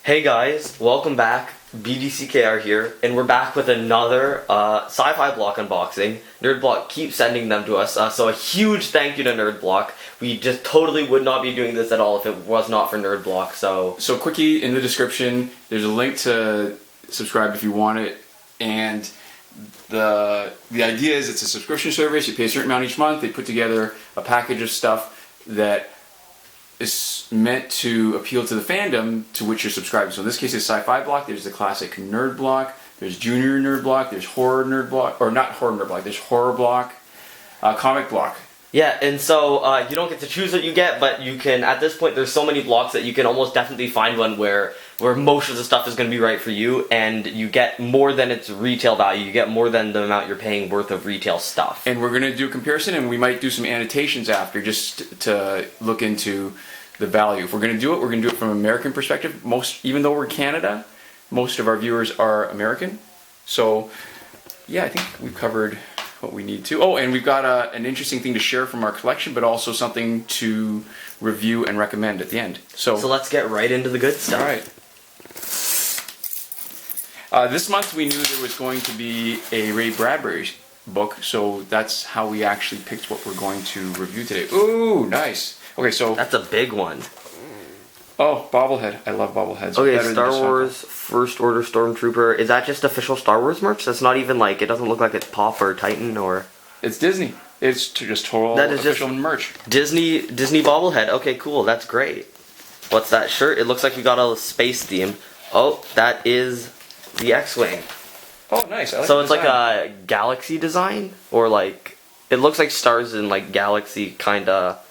Hey guys, welcome back. BDCKR here, and we're back with another Sci Fi Block unboxing. Nerd Block keeps sending them to us, so a huge thank you to Nerd Block. We just totally would not be doing this at all if it was not for Nerd Block. So quickie in the description, there's a link to subscribe if you want it, and the idea is it's a subscription service. You pay a certain amount each month. They put together a package of stuff that is meant to appeal to the fandom to which you're subscribing. So in this case it's Sci Fi Block, there's the classic Nerd Block, there's Junior Nerd Block, there's Horror Nerd Block, or not Horror Nerd Block, there's Horror Block, Comic Block. yeah, and so you don't get to choose what you get, but you can, at this point there's so many blocks that you can almost definitely find one where most of the stuff is going to be right for you, and you get more than its retail value, you get more than the amount you're paying worth of retail stuff. And we're going to do a comparison, and we might do some annotations after just to look into the value. If we're going to do it, we're going to do it from an American perspective. Even though we're Canada, most of our viewers are American. So yeah, I think we've covered what we need to. Oh, and we've got an interesting thing to share from our collection, but also something to review and recommend at the end. So let's get right into the good stuff. All right. This month we knew there was going to be a Ray Bradbury book, so that's how we actually picked what we're going to review today. Ooh, nice. Okay, so that's a big one. Oh, bobblehead. I love bobbleheads. Okay, Star Wars First Order Stormtrooper. Is that just official Star Wars merch? That's not even like, it doesn't look like it's Pop or Titan or... It's Disney. It's just total official merch. Disney bobblehead. Okay, cool. That's great. What's that shirt? It looks like you got a space theme. Oh, that is the X-Wing. Oh, nice. I like so the it's design. like a galaxy design? Or like, it looks like stars in like galaxy kind of...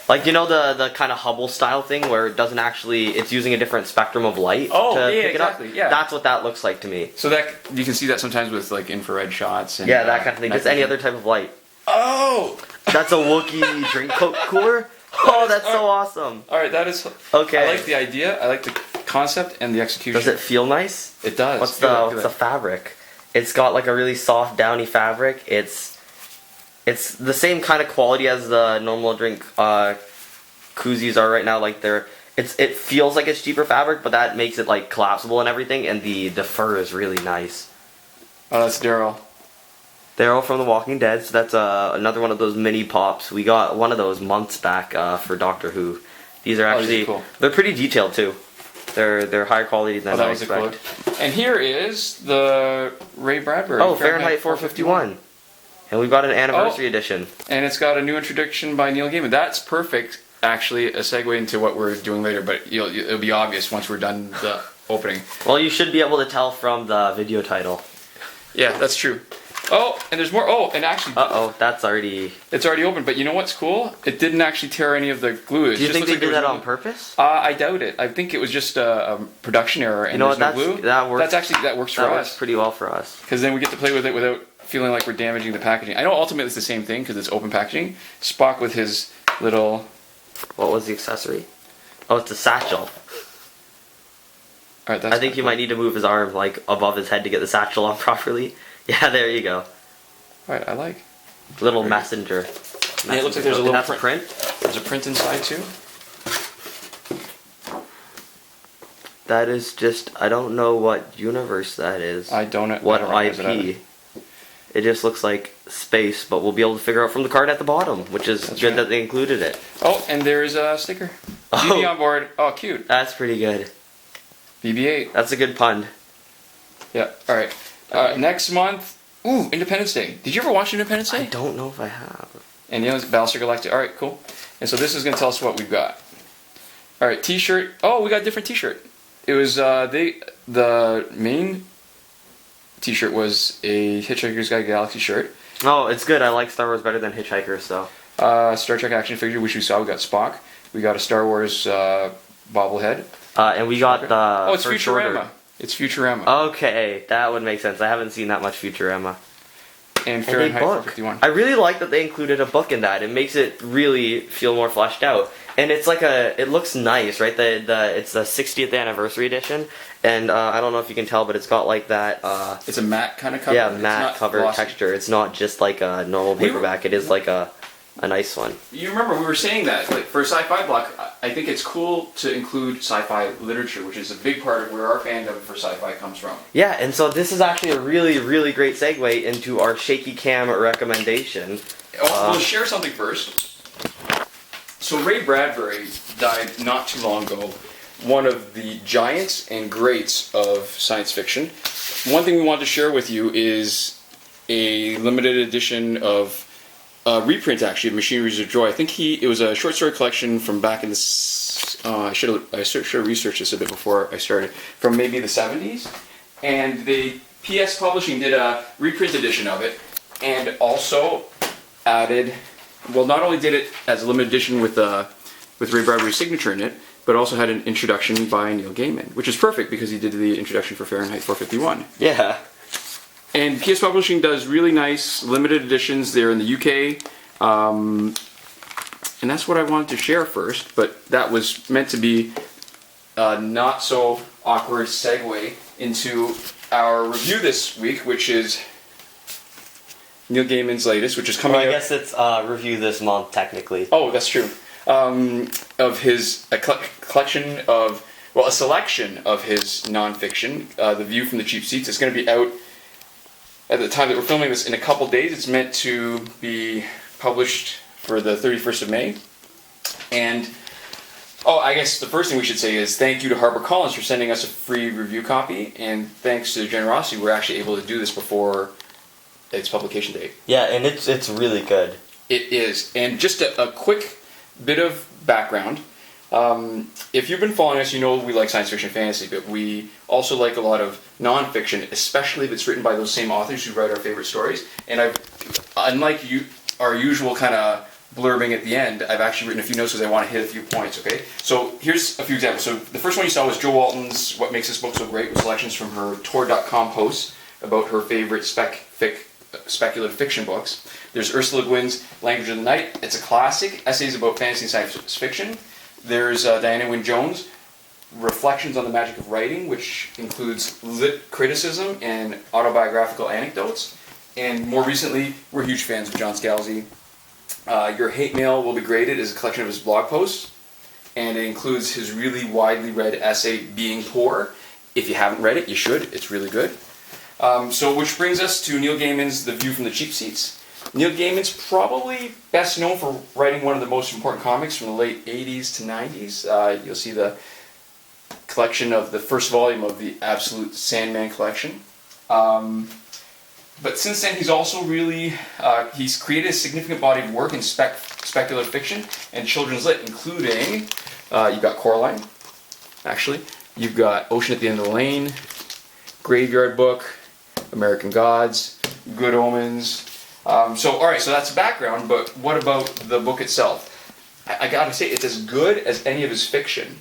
Like, you know the kind of Hubble style thing where it doesn't actually, it's using a different spectrum of light to pick it up? Yeah. That's what that looks like to me. So that, you can see that sometimes with like infrared shots. And, yeah, that kind of thing. Just any other type of light. Oh! That's a Wookiee drink cooler? Oh, that's so awesome. Alright, that is... Okay. I like the idea, I like the concept and the execution. Does it feel nice? It does. What's the fabric? It's got like a really soft, downy fabric. It's the same kind of quality as the normal drink koozies are right now. Like it feels like it's cheaper fabric, but that makes it like collapsible and everything. And the fur is really nice. Oh, that's Daryl. Daryl from The Walking Dead. So that's another one of those mini pops. We got one of those months back for Doctor Who. These are actually cool. They're pretty detailed too. They're higher quality than I expect. And here is the Ray Bradbury. Oh, Fahrenheit 451. And we've got an anniversary edition. And it's got a new introduction by Neil Gaiman. That's perfect, actually, a segue into what we're doing later, but it'll be obvious once we're done the opening. Well, you should be able to tell from the video title. Yeah, that's true. Oh, and there's more. Oh, and actually... Uh-oh, that's already... It's already open, but you know what's cool? It didn't actually tear any of the glue. Do you think they did that on purpose? I doubt it. I think it was just a production error, and there's no glue. That works. That works for us. That works pretty well for us. Because then we get to play with it without feeling like we're damaging the packaging. I know ultimately it's the same thing because it's open packaging. Spock with his little... What was the accessory? Oh, it's a satchel. Alright, I think you might need to move his arm like above his head to get the satchel on properly. Yeah, there you go. Alright, I like. Little messenger. Yeah, it looks like there's a little That's a print. There's a print inside too. That is just, I don't know what universe that is. I don't know. What IP. It just looks like space, but we'll be able to figure out from the card at the bottom, which is good that they included it. Oh, and there's a sticker. BB on board. Oh, cute. That's pretty good. BB-8. That's a good pun. Yeah, alright. Next month, ooh, Independence Day. Did you ever watch Independence Day? I don't know if I have. And you know, it's Battlestar Galactica. Alright, cool. And so this is going to tell us what we've got. Alright, t-shirt. Oh, we got a different t-shirt. It was, the main t-shirt was a Hitchhiker's Guide to the Galaxy shirt. Oh, it's good. I like Star Wars better than Hitchhikers, so. Star Trek action figure, which we saw. We got Spock. We got a Star Wars bobblehead. And we got the... Oh, it's First Futurama. Order. It's Futurama. Okay, that would make sense. I haven't seen that much Futurama. And Fahrenheit 451. I really like that they included a book in that. It makes it really feel more fleshed out. And it's like it looks nice, right? It's the 60th anniversary edition, and I don't know if you can tell, but it's got like that. It's a matte kind of cover. Yeah, matte cover texture. It's not just like a normal paperback. It is like a a nice one. You remember we were saying that, like, for a sci-fi block, I think it's cool to include sci-fi literature, which is a big part of where our fandom for sci-fi comes from. Yeah, and so this is actually a really, really great segue into our shaky cam recommendation. We'll share something first. So Ray Bradbury died not too long ago, one of the giants and greats of science fiction. One thing we wanted to share with you is a limited edition of reprint, actually, of Machineries of Joy. I think it was a short story collection from back in the I should have researched this a bit before I started, from maybe the 70s, and the PS Publishing did a reprint edition of it, and also added, well, not only did it as a limited edition with Ray Bradbury's signature in it, but also had an introduction by Neil Gaiman, which is perfect because he did the introduction for Fahrenheit 451. Yeah. And PS Publishing does really nice limited editions. They're in the UK. And that's what I wanted to share first, but that was meant to be a not so awkward segue into our review this week, which is Neil Gaiman's latest, which is coming out. I guess it's review this month, technically. Oh, that's true. Of his collection of, well, a selection of his nonfiction, The View from the Cheap Seats. It's going to be out at the time that we're filming this in a couple days. It's meant to be published for the 31st of May. And, I guess the first thing we should say is thank you to HarperCollins for sending us a free review copy, and thanks to their generosity, we're actually able to do this before its publication date. Yeah, and it's really good. It is. And just a quick bit of background. If you've been following us, you know we like science fiction and fantasy, but we also like a lot of nonfiction, especially if it's written by those same authors who write our favorite stories. And unlike our usual kind of blurbing at the end, I've actually written a few notes because I want to hit a few points, okay? So here's a few examples. So the first one you saw was Jo Walton's What Makes This Book So Great, with selections from her Tor.com posts about her favorite speculative fiction books. There's Ursula Le Guin's Language of the Night. It's a classic, essays about fantasy and science fiction. There's Diana Wynne Jones' Reflections on the Magic of Writing, which includes lit criticism and autobiographical anecdotes. And more recently, we're huge fans of John Scalzi. Your Hate Mail Will Be Graded is a collection of his blog posts, and it includes his really widely read essay, Being Poor. If you haven't read it, you should. It's really good. Which brings us to Neil Gaiman's The View from the Cheap Seats. Neil Gaiman's probably best known for writing one of the most important comics from the late 80s to 90s. You'll see the collection of the first volume of the Absolute Sandman collection. But since then, he's also he's created a significant body of work in speculative fiction and children's lit, including, you've got Coraline, actually. You've got Ocean at the End of the Lane, Graveyard Book, American Gods, Good Omens. So that's background, but what about the book itself? I gotta say, it's as good as any of his fiction.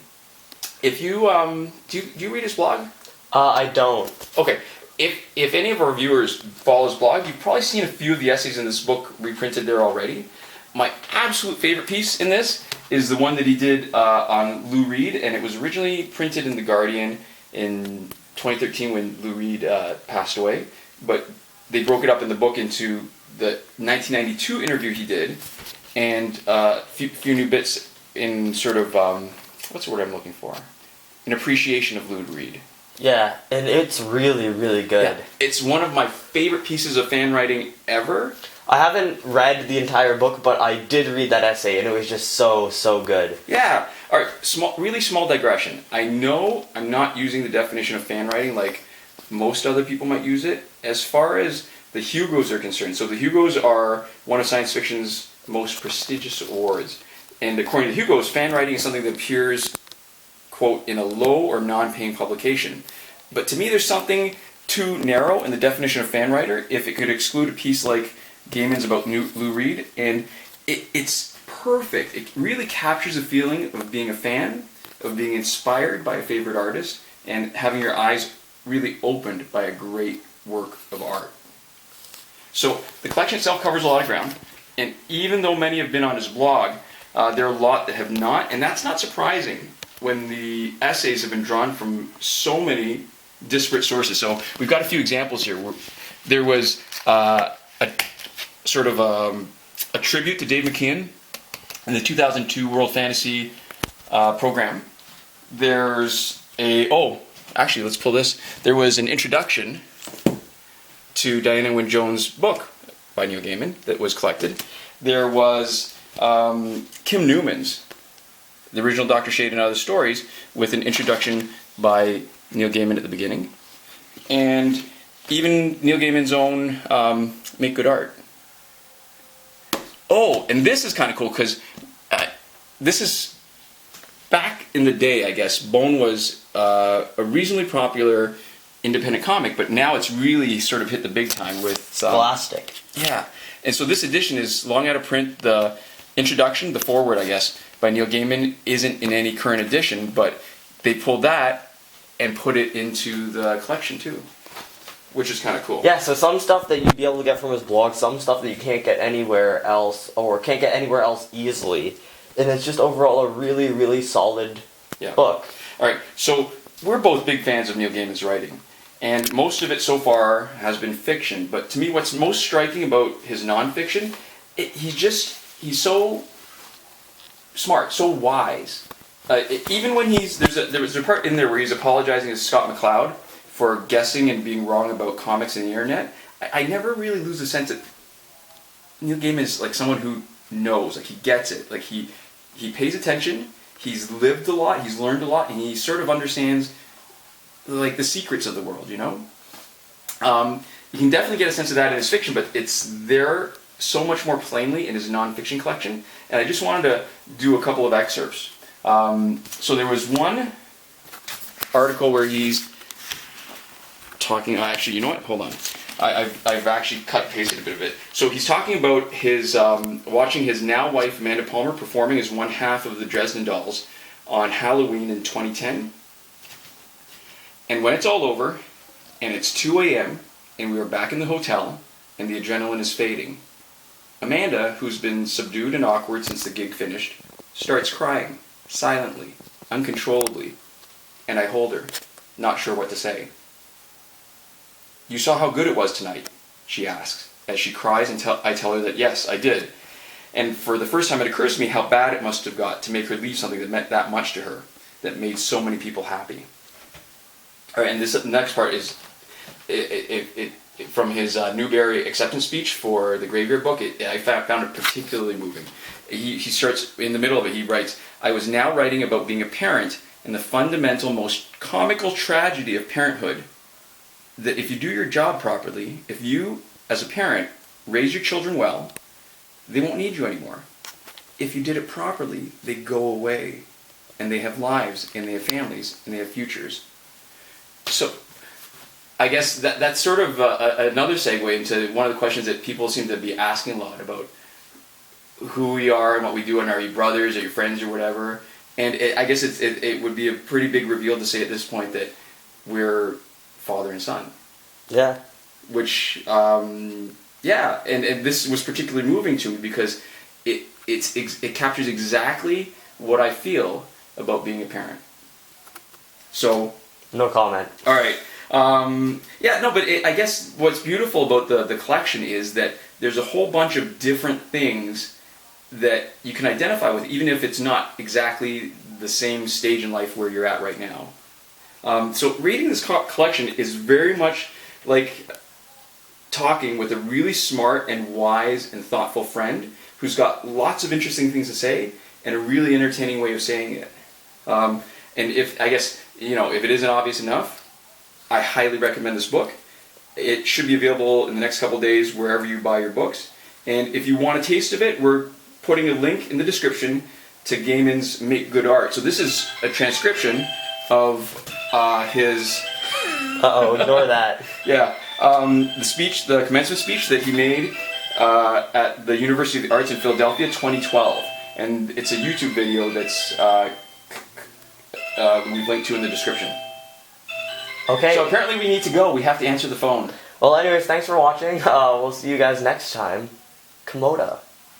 If you, do you read his blog? I don't. Okay. If any of our viewers follow his blog, you've probably seen a few of the essays in this book reprinted there already. My absolute favorite piece in this is the one that he did on Lou Reed, and it was originally printed in The Guardian in 2013 when Lou Reed passed away, but they broke it up in the book into the 1992 interview he did, and a few new bits in sort of, what's the word I'm looking for? An appreciation of Lou Reed. Yeah, and it's really, really good. Yeah, it's one of my favorite pieces of fan writing ever. I haven't read the entire book, but I did read that essay, and it was just so, so good. Yeah. All right, really small digression. I know I'm not using the definition of fan writing like most other people might use it. As far as the Hugos are concerned, so the Hugos are one of science fiction's most prestigious awards. And according to the Hugos, fan writing is something that appears, quote, in a low or non-paying publication. But to me, there's something too narrow in the definition of fan writer if it could exclude a piece like Gaiman's about Lou Reed, and it's perfect. It really captures the feeling of being a fan, of being inspired by a favorite artist, and having your eyes really opened by a great work of art. So the collection itself covers a lot of ground, and even though many have been on his blog, there are a lot that have not, and that's not surprising when the essays have been drawn from so many disparate sources. So we've got a few examples here. There was a a tribute to Dave McKeon in the 2002 World Fantasy program. There's actually, let's pull this. There was an introduction to Diana Wynne Jones' book by Neil Gaiman that was collected. There was Kim Newman's, the original Dr. Shade and Other Stories, with an introduction by Neil Gaiman at the beginning. And even Neil Gaiman's own Make Good Art. Oh, and this is kind of cool because this is back in the day, I guess. Bone was a reasonably popular independent comic, but now it's really sort of hit the big time with Scholastic. Yeah, and so this edition is long out of print. The introduction, the foreword, I guess, by Neil Gaiman isn't in any current edition, but they pulled that and put it into the collection too, which is kind of cool. Yeah, so some stuff that you'd be able to get from his blog, some stuff that you can't get anywhere else, or can't get anywhere else easily, and it's just overall a really, really solid book. All right, so we're both big fans of Neil Gaiman's writing, and most of it so far has been fiction, but to me what's most striking about his nonfiction, he's so smart, so wise. Even when there was a part in there where he's apologizing to Scott McCloud for guessing and being wrong about comics and the internet, I never really lose the sense that Neil Gaiman is like someone who knows, like he gets it, like he pays attention, he's lived a lot, he's learned a lot, and he sort of understands like the secrets of the world, you know? You can definitely get a sense of that in his fiction, but it's there so much more plainly in his nonfiction collection, and I just wanted to do a couple of excerpts. So there was one article where he's talking. Actually, you know what? Hold on. I've actually cut and pasted a bit of it. So he's talking about his watching his now wife Amanda Palmer performing as one half of the Dresden Dolls on Halloween in 2010. And when it's all over, and it's 2 a.m., and we are back in the hotel, and the adrenaline is fading, Amanda, who's been subdued and awkward since the gig finished, starts crying, silently, uncontrollably, and I hold her, not sure what to say. "You saw how good it was tonight?" she asks, as she cries and I tell her that yes, I did. And for the first time it occurs to me how bad it must have got to make her leave something that meant that much to her, that made so many people happy. All right, and this next part is from his Newbery acceptance speech for the Graveyard book. I found it particularly moving. He starts, in the middle of it, he writes, "I was now writing about being a parent and the fundamental, most comical tragedy of parenthood, that if you do your job properly, if you, as a parent, raise your children well, they won't need you anymore. If you did it properly, they go away, and they have lives, and they have families, and they have futures." So, I guess that's sort of another segue into one of the questions that people seem to be asking a lot about who we are and what we do, and are you brothers, are you friends, or whatever. And I guess it would be a pretty big reveal to say at this point that we're father and son. Yeah. Which, and this was particularly moving to me because it captures exactly what I feel about being a parent. So. No comment. All right. But I guess what's beautiful about the collection is that there's a whole bunch of different things that you can identify with, even if it's not exactly the same stage in life where you're at right now. So reading this collection is very much like talking with a really smart and wise and thoughtful friend who's got lots of interesting things to say and a really entertaining way of saying it. And if it isn't obvious enough, I highly recommend this book. It should be available in the next couple days wherever you buy your books. And if you want a taste of it, we're putting a link in the description to Gaiman's Make Good Art. So this is a transcription of his... ignore that. Yeah. The commencement speech that he made at the University of the Arts in Philadelphia, 2012. And it's a YouTube video that's we've linked to in the description. Okay. So apparently we need to go. We have to answer the phone. Well, anyways, thanks for watching. We'll see you guys next time. Komoda.